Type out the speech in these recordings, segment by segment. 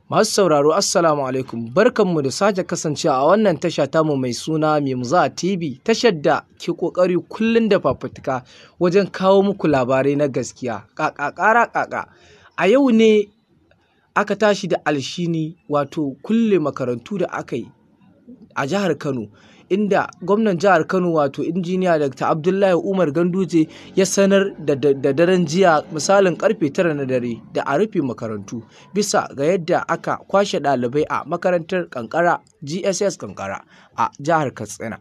Masu sauraro Assalamu alaikum, barkanmu da sake kasancewa a wannan tasha tamu mai suna Mimza TV, tashar da ke ƙoƙari kullum da fafutuka wajen kawo muku labarai na gaskiya. Ƙaƙa. A yau ne aka tashi da alshini wato kulle makarantu da aka yi a jihar Kano, inda gwamnan jihar Kano wato injiniya Dr. Abdullahi Umar Ganduje ya sanar da daren jiya misalin karfe 9 na dare da a rufe makarantu bisa ga yadda aka kwashe ɗalibai a makarantar Kankara GSS Kankara a jihar Katsina.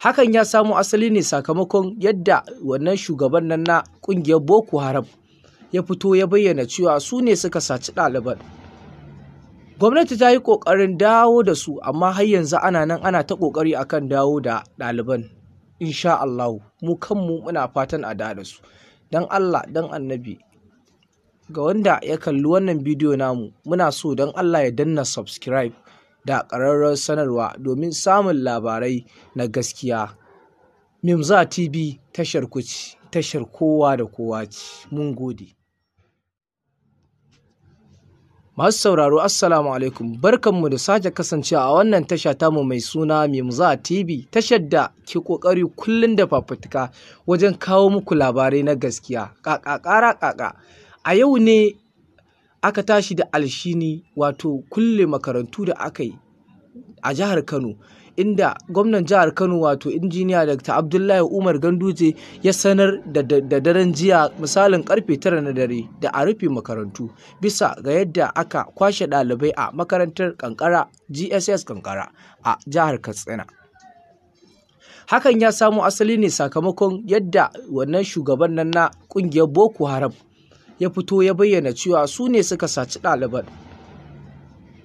Hakan ya samo asali ne sakamakon yadda wannan shugaban nan na ƙungiyar Boko Haram ya fito ya bayyana cewa su ne suka saci ɗaliban. Gwamnati ta yi ƙoƙarin dawo da su, amma har yanzu ana nan ana ta ƙoƙari akan dawo da ɗaliban. Insha Allah mu kanmu muna fatan a dawo da su. Don Allah, don Annabi, ga wanda ya kalli wannan bidiyo namu, muna so don Allah ya danna subscribe da ƙararrawar sanarwa domin samun labarai na gaskiya. Mimza TV tashar ku ce, tashar kowa da kowa ce. Mun gode. Masu sauraro Assalamu alaikum, barkanmu da sake kasancewa a wannan tasha tamu mai suna Mimza TV, tashar da ke ƙoƙari kullum da fafutuka wajen kawo muku labarai na gaskiya. Ƙaƙa. A yau ne aka tashi da alshini wato kulle makarantu da aka yi a jihar Kano, inda gwamnan jihar Kano wato injiniya Dr. Abdullahi Umar Ganduje ya sanar da daren jiya misalin karfe 9 na dare da a rufe makarantu bisa ga yadda aka kwashe ɗalibai a makarantar Kankara GSS Kankara a jihar Katsina. Hakan ya samo asali ne sakamakon yadda wannan shugaban nan na ƙungiyar Boko Haram ya fito ya bayyana cewa su ne suka saci ɗaliban.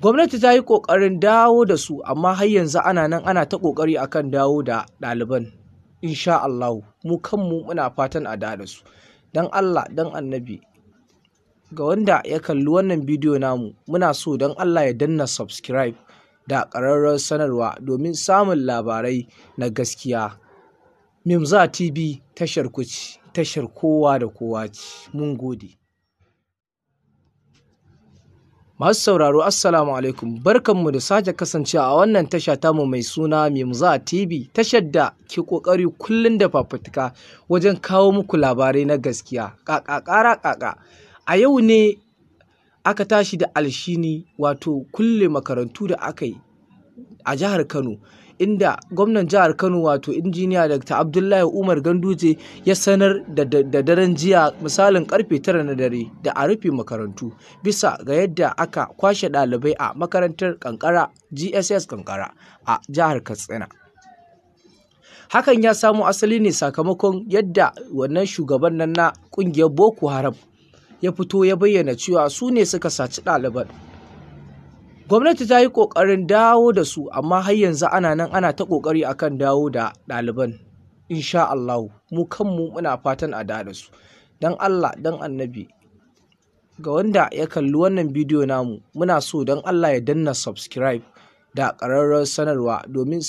Gwamnati ta yi ƙoƙarin dawo da su, amma har yanzu ana nan ana ta ƙoƙari akan dawo da ɗaliban. Insha Allah mu kanmu muna fatan a dawo da su. Don Allah, don Annabi, ga wanda ya kalli wannan bidiyo namu, muna so don Allah ya danna subscribe da ƙararrawar sanarwa domin samun labarai na gaskiya. Mimza TV tashar ku ce, tashar kowa da kowa ce. Mun gode. Masu sauraro Assalamu alaikum, barkanmu da sake kasancewa a wannan tasha tamu mai suna Mimza TV, tashar da ke ƙoƙari kullum da fafutuka wajen kawo muku labarai na gaskiya. Ƙaƙa. A yau ne aka tashi da alshini wato kulle makarantu da aka yi a jihar Kano, inda gwamnan jihar Kano wato injiniya Dr. Abdullahi Umar Ganduje ya sanar da daren jiya misalin karfe 9 na dare da a rufe makarantu bisa ga yadda aka kwashe ɗalibai a makarantar Kankara GSS Kankara a jihar Katsina. Hakan ya samo asali ne sakamakon yadda wannan shugaban nan na ƙungiyar Boko Haram ya fito ya bayyana cewa su ne suka saci ɗaliban. Gwamnati ta yi ƙoƙarin dawo da su, amma har yanzu ana nan ana ta ƙoƙari akan dawo da ɗaliban. Insha Allah mu kanmu muna fatan a dawo da su. Don Allah, don Annabi, ga wanda ya kalli wannan bidiyo namu, muna so don Allah ya danna subscribe da ƙararrawar sanarwa domin